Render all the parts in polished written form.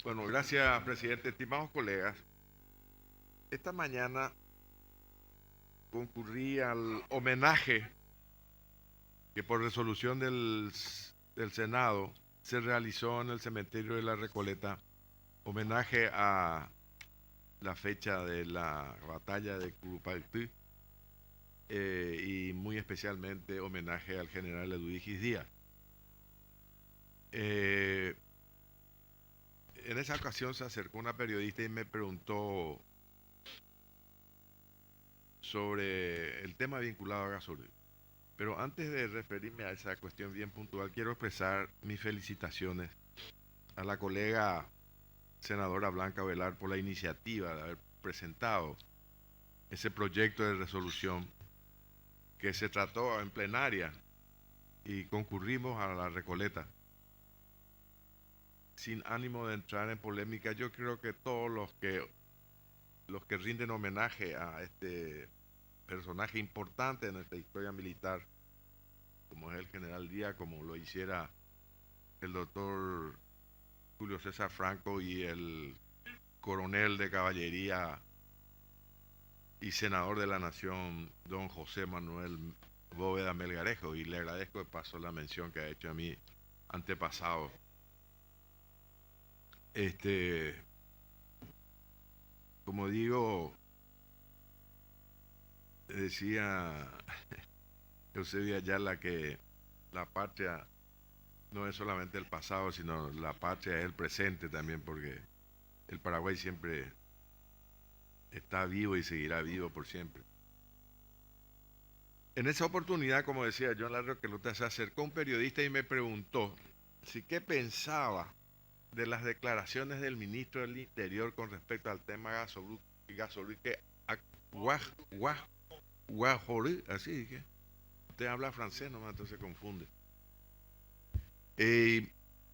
Bueno, gracias, presidente. Estimados colegas, esta mañana concurrí al homenaje que por resolución del Senado se realizó en el cementerio de la Recoleta, homenaje a la fecha de la batalla de Curupaytí y muy especialmente homenaje al general Eduigis Díaz. Eh, en esa ocasión se acercó una periodista y me preguntó sobre el tema vinculado a gasolina. Pero antes de referirme a esa cuestión bien puntual, quiero expresar mis felicitaciones a la colega senadora Blanca Velar por la iniciativa de haber presentado ese proyecto de resolución que se trató en plenaria y concurrimos a la Recoleta. Sin ánimo de entrar en polémica, yo creo que todos los que rinden homenaje a este personaje importante de nuestra historia militar, como es el general Díaz, como lo hiciera el doctor Julio César Franco y el coronel de caballería y senador de la Nación, don José Manuel Bóveda Melgarejo, y le agradezco de paso la mención que ha hecho a mi antepasado. Este, como digo, decía Eusebio Ayala que la patria no es solamente el pasado, sino la patria es el presente también, porque el Paraguay siempre está vivo y seguirá vivo por siempre. En esa oportunidad, como decía yo en la Recoleta, se acercó un periodista y me preguntó si qué pensaba de las declaraciones del ministro del Interior con respecto al tema gasolí que guajorí, así que usted habla francés nomás, entonces se confunde.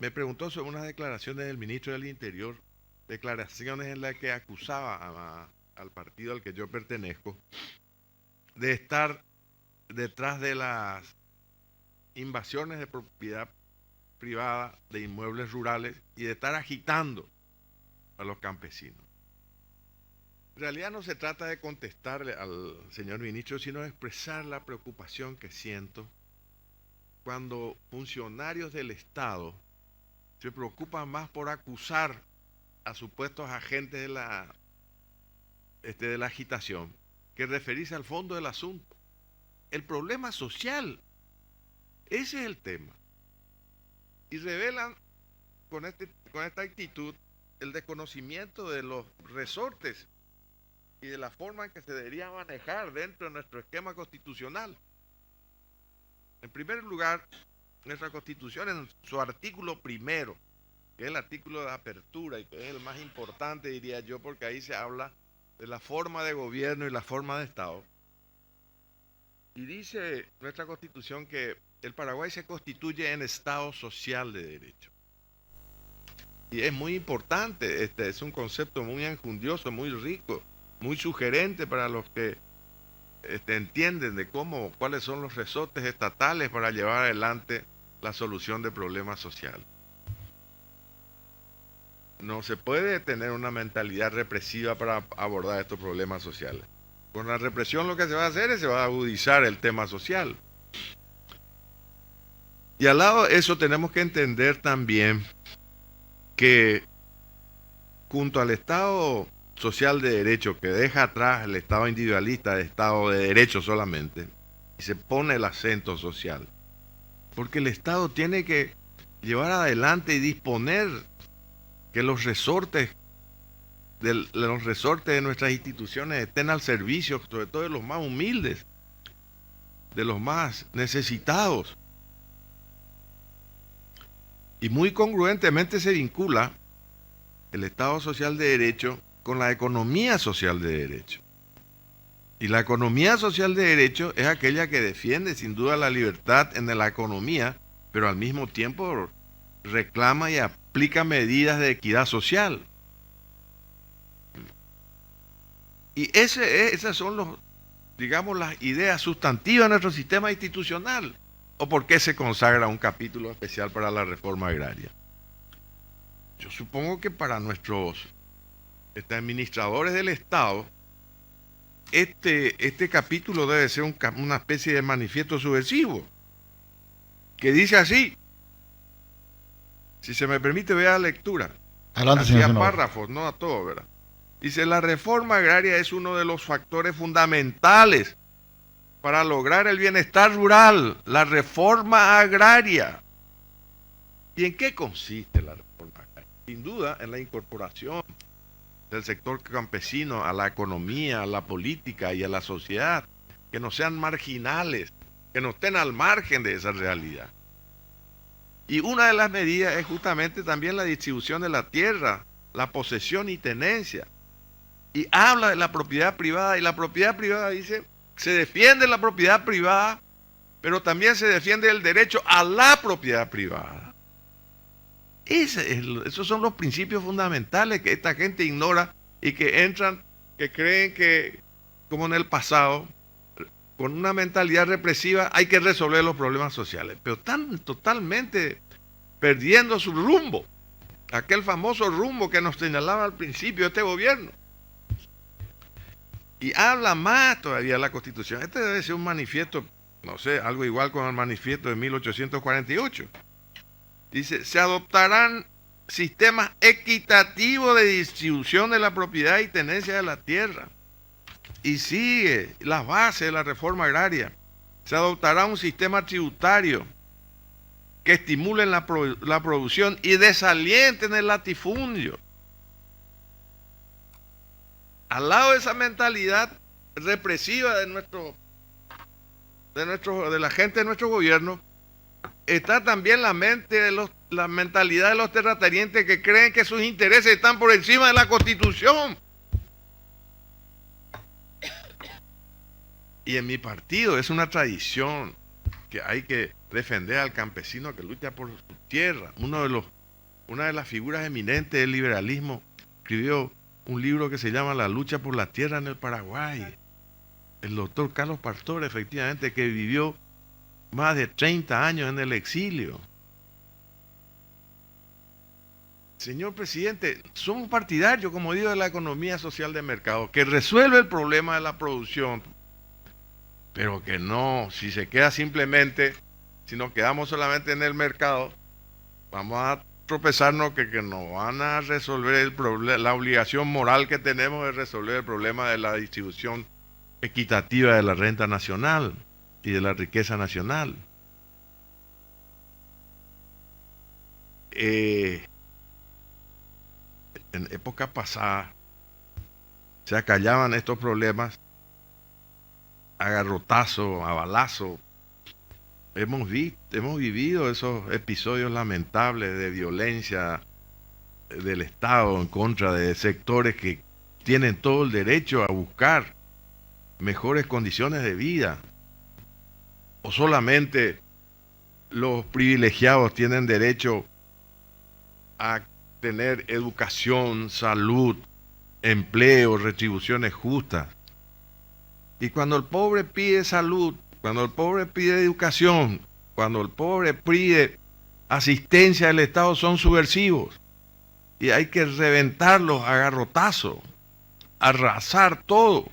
Me preguntó sobre unas declaraciones del ministro del Interior, declaraciones en las que acusaba al partido al que yo pertenezco de estar detrás de las invasiones de propiedad privada de inmuebles rurales y de estar agitando a los campesinos. En realidad no se trata de contestarle al señor ministro, sino de expresar la preocupación que siento cuando funcionarios del Estado se preocupan más por acusar a supuestos agentes de la agitación que referirse al fondo del asunto. El problema social, ese es el tema. Y revelan con esta actitud el desconocimiento de los resortes y de la forma en que se debería manejar dentro de nuestro esquema constitucional. En primer lugar, nuestra constitución en su artículo primero, que es el artículo de apertura y que es el más importante, diría yo, porque ahí se habla de la forma de gobierno y la forma de Estado. Y dice nuestra constitución que el Paraguay se constituye en Estado social de derecho. Y es muy importante, es un concepto muy enjundioso, muy rico, muy sugerente para los que entienden de cuáles son los resortes estatales para llevar adelante la solución de problemas sociales. No se puede tener una mentalidad represiva para abordar estos problemas sociales. Con la represión lo que se va a hacer es se va a agudizar el tema social. Y al lado de eso tenemos que entender también que junto al Estado social de derecho que deja atrás el Estado individualista de Estado de derecho solamente, y se pone el acento social, porque el Estado tiene que llevar adelante y disponer que los resortes de nuestras instituciones estén al servicio, sobre todo de los más humildes, de los más necesitados. Y muy congruentemente se vincula el Estado social de derecho con la economía social de derecho. Y la economía social de derecho es aquella que defiende sin duda la libertad en la economía, pero al mismo tiempo reclama y aplica medidas de equidad social. Y esas son digamos, las ideas sustantivas de nuestro sistema institucional. ¿O por qué se consagra un capítulo especial para la reforma agraria? yo supongo que para nuestros administradores del Estado, este capítulo debe ser una especie de manifiesto subversivo, que dice así, si se me permite, vea la lectura. Adelante, así señor a senador. párrafos, no a todo, ¿verdad? Dice, la reforma agraria es uno de los factores fundamentales para lograr el bienestar rural, la reforma agraria. ¿Y en qué consiste la reforma agraria? Sin duda, en la incorporación del sector campesino a la economía, a la política y a la sociedad, que no sean marginales, que no estén al margen de esa realidad. Y una de las medidas es justamente también la distribución de la tierra, la posesión y tenencia. Y habla de la propiedad privada, y la propiedad privada dice, se defiende la propiedad privada, pero también se defiende el derecho a la propiedad privada. Esos son los principios fundamentales que esta gente ignora y que entran, que creen que, como en el pasado, con una mentalidad represiva hay que resolver los problemas sociales, pero están totalmente perdiendo su rumbo, aquel famoso rumbo que nos señalaba al principio este gobierno. Y habla más todavía la Constitución. Este debe ser un manifiesto, no sé, algo igual con el manifiesto de 1848. Dice, se adoptarán sistemas equitativos de distribución de la propiedad y tenencia de la tierra. Y sigue las bases de la reforma agraria. Se adoptará un sistema tributario que estimule la producción y desalienten el latifundio. Al lado de esa mentalidad represiva de la gente de nuestro gobierno, está también la mentalidad de los terratenientes que creen que sus intereses están por encima de la Constitución. Y en mi partido es una tradición que hay que defender al campesino que lucha por su tierra. Una de las figuras eminentes del liberalismo escribió un libro que se llama La lucha por la tierra en el Paraguay. El doctor Carlos Pastor, efectivamente, que vivió más de 30 años en el exilio. Señor presidente, somos partidarios, como digo, de la economía social de mercado, que resuelve el problema de la producción, pero que no, si se queda simplemente, si nos quedamos solamente en el mercado, vamos a tropezarnos que nos van a resolver la obligación moral que tenemos de resolver el problema de la distribución equitativa de la renta nacional y de la riqueza nacional. En época pasada se acallaban estos problemas a garrotazo, a balazo. Hemos vivido esos episodios lamentables de violencia del Estado en contra de sectores que tienen todo el derecho a buscar mejores condiciones de vida. O solamente los privilegiados tienen derecho a tener educación, salud, empleo, retribuciones justas. Y cuando el pobre pide salud, cuando el pobre pide educación, cuando el pobre pide asistencia del Estado, son subversivos. Y hay que reventarlos a garrotazo, arrasar todo.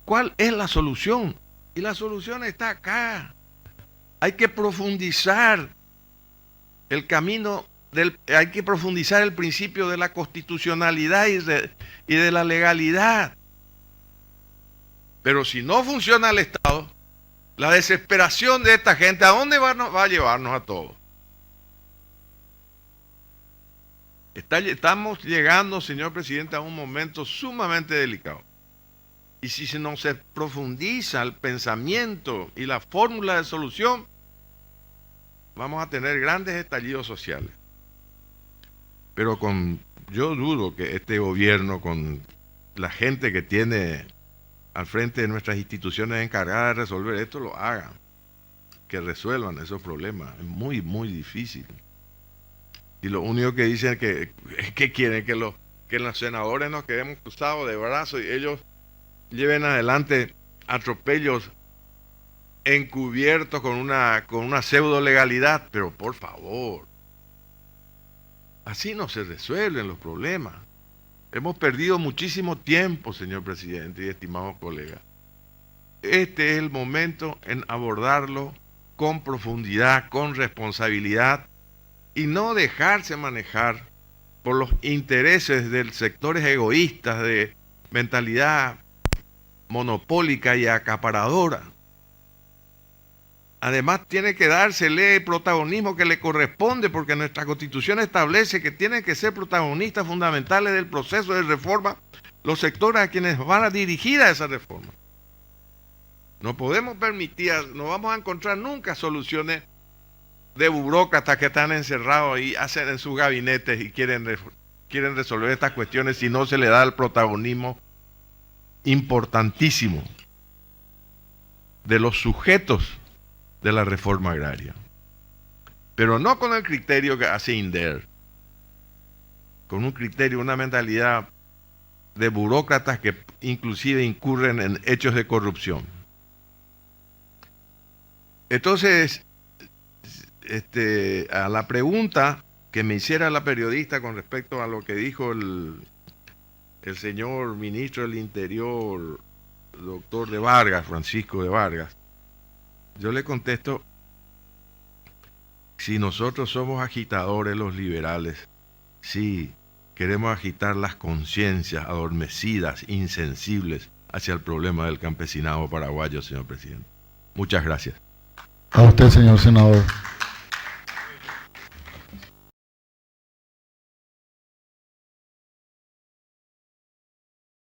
¿Cuál es la solución? Y la solución está acá. Hay que profundizar el camino, hay que profundizar el principio de la constitucionalidad y de la legalidad. Pero si no funciona el Estado, la desesperación de esta gente, ¿a dónde va a llevarnos a todos? Estamos llegando, señor presidente, a un momento sumamente delicado. Y si no se profundiza el pensamiento y la fórmula de solución, vamos a tener grandes estallidos sociales. Pero yo dudo que este gobierno, con la gente que tiene al frente de nuestras instituciones encargadas de resolver esto, lo hagan, que resuelvan esos problemas. Es muy, muy difícil. Y lo único que dicen es que quieren que los senadores nos quedemos cruzados de brazos y ellos lleven adelante atropellos encubiertos con una pseudo legalidad. Pero por favor, Así no se resuelven los problemas. Hemos perdido muchísimo tiempo, señor presidente y estimados colegas. Este es el momento en abordarlo con profundidad, con responsabilidad y no dejarse manejar por los intereses de sectores egoístas de mentalidad monopólica y acaparadora. Además, tiene que dársele el protagonismo que le corresponde, porque nuestra Constitución establece que tienen que ser protagonistas fundamentales del proceso de reforma los sectores a quienes van a dirigir a esa reforma. No podemos permitir, no vamos a encontrar nunca soluciones de burócratas que están encerrados ahí, hacen en sus gabinetes y quieren resolver estas cuestiones si no se le da el protagonismo importantísimo de los sujetos de la reforma agraria. Pero no con el criterio que hace INDER, con un criterio, una mentalidad de burócratas que inclusive incurren en hechos de corrupción. Entonces, a la pregunta que me hiciera la periodista con respecto a lo que dijo el señor ministro del Interior, doctor de Vargas, Francisco de Vargas, yo le contesto, si nosotros somos agitadores los liberales, sí, queremos agitar las conciencias adormecidas, insensibles hacia el problema del campesinado paraguayo, señor presidente. Muchas gracias. A usted, señor senador.